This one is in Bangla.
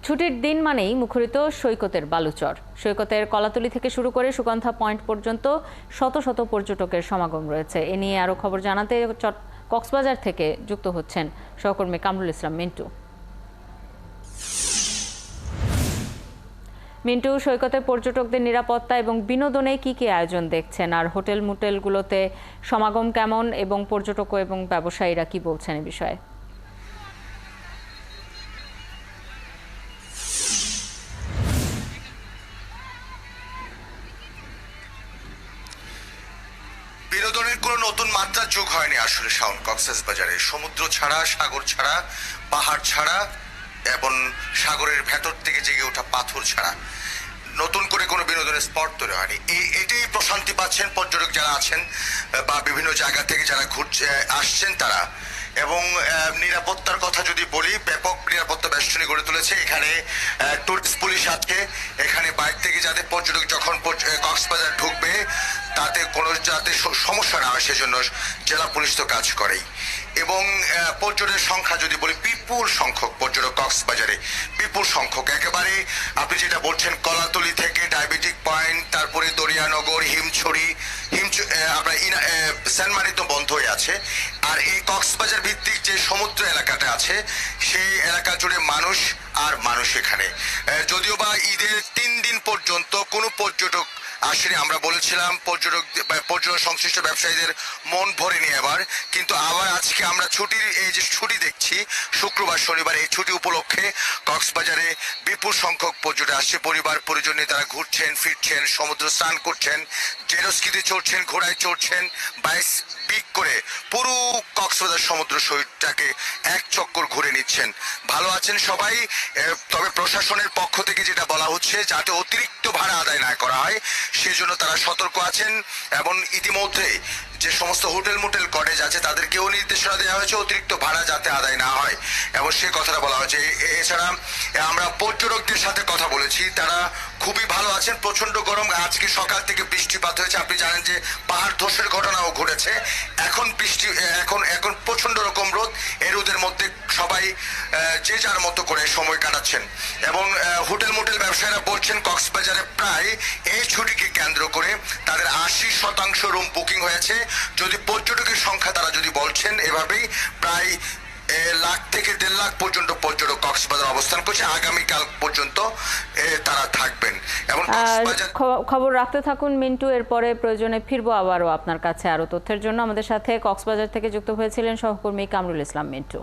ছুটির দিন মানেই মুখরিত সৈকতের বালুচর। সৈকতের কলাতলি থেকে শুরু করে সুগন্ধা পয়েন্ট পর্যন্ত শত শত পর্যটকের সমাগম রয়েছে। এ নিয়ে আরও খবর জানাতে কক্সবাজার থেকে যুক্ত হচ্ছেন সহকর্মী কামরুল ইসলাম মিন্টু। মিন্টু, সৈকতে পর্যটকদের নিরাপত্তা এবং বিনোদনে কি কি আয়োজন দেখছেন, আর হোটেল মোটেলগুলোতে সমাগম কেমন এবং পর্যটক এবং ব্যবসায়ীরা কি বলছেন এ বিষয়ে? বিনোদনের কোনো নতুন মাত্রা যোগ হয়নি আসলে শাওন। কক্সবাজারে সমুদ্র ছাড়া, সাগর ছাড়া, পাহাড় ছাড়া এবং সাগরের ভেতর থেকে জেগে ওঠা পাথর ছাড়া নতুন করে কোনো বিনোদনের স্পট তৈরি হয়নি। এটাই প্রশান্তি পাচ্ছেন পর্যটক যারা আছেন বা বিভিন্ন জায়গা থেকে যারা ঘুরছে আসছেন তারা। এবং নিরাপত্তার কথা যদি বলি, ব্যাপক নিরাপত্তা বেষ্টনী গড়ে তুলেছে। এখানে টুরিস্ট পুলিশ আছে, এখানে বাইরে থেকে যাতে পর্যটক যখন কক্সবাজার ঢুকবে তাতে কোনো যাতে সমস্যা না হয় সেজন্য জেলা পুলিশ তো কাজ করেই। এবং পর্যটকের সংখ্যা যদি বলি, বিপুল সংখ্যক পর্যটক কক্সবাজারে, বিপুল সংখ্যক। একেবারে আপনি যেটা বলছেন কলাতলি থেকে ডায়াবেটিক পয়েন্ট, তারপরে দরিয়ানগর, হিমছড়ি, আপনার সেন্ট মার্টিন তো বন্ধ হয়ে আছে। আর এই কক্সবাজার ভিত্তিক যে সমুদ্র এলাকাটা আছে সেই এলাকা জুড়ে মানুষ আর মানুষ। এখানে যদিও বা ঈদের 3 দিন পর্যন্ত কোনো পর্যটক আসলে আমরা বলেছিলাম পর্যটন সংশ্লিষ্ট ব্যবসায়ীদের মন ভরেনি এবার, কিন্তু আবার আজকে আমরা এই যে ছুটি দেখছি শুক্রবার শনিবার, এই ছুটি উপলক্ষে কক্সবাজারে বিপুল সংখ্যক পর্যটক আসছে। পরিবার পরিজন নিয়ে তারা ঘুরছেন ফিরছেন, সমুদ্র স্নান করছেন, জেরস্কিতে চড়ছেন, ঘোড়ায় চড়ছেন, বাইক করে পুরো কক্সবাজার সমুদ্র সৈকতটাকে এক চক্কর ঘুরে নিচ্ছেন। ভালো আছেন সবাই। তবে প্রশাসনের পক্ষ থেকে যেটা বলা হচ্ছে যাতে অতিরিক্ত ভাড়া আদায় না করা হয় সেজন্য তারা সতর্ক আছেন। এবং ইতিমধ্যে যে সমস্ত হোটেল মোটেল কটেজ আছে তাদেরকেও নির্দেশনা দেওয়া হয়েছে অতিরিক্ত ভাড়া যাতে আদায় না হয়, এবং সে কথাটা বলা হয়েছে। এছাড়া আমরা পর্যটকদের সাথে কথা বলেছি, তারা খুবই ভালো আছেন। প্রচন্ড গরম, আজকে সকাল থেকে বৃষ্টিপাত হয়েছে। আপনি জানেন যে পাহাড় ধসের ঘটনাও ঘটেছে। এখন বৃষ্টি, এখন প্রচন্ড রকম রোদ। এই রোদের মধ্যে সবাই যে যার মতো করে সময় কাটাচ্ছেন। এবং হোটেল মোটেল ব্যবসায়ীরা বলছেন কক্সবাজারে প্রায় এই ছুটিকে কেন্দ্র করে তাদের 80% রুম বুকিং হয়েছে। যদি পর্যটকের সংখ্যা তারা যদি বলছেন এভাবেই প্রায় 1 লাখ থেকে 1.5 লাখ পর্যন্ত পর্যটক কক্সবাজার অবস্থান করছে। আগামীকাল পর্যন্ত তারা থাকবেন। এবং খবর রাখতে থাকুন মিন্টু, এরপরে প্রয়োজনে ফিরবো আবারও আপনার কাছে আরো তথ্যের জন্য। আমাদের সাথে কক্সবাজার থেকে যুক্ত হয়েছিলেন সহকর্মী কামরুল ইসলাম মিন্টু।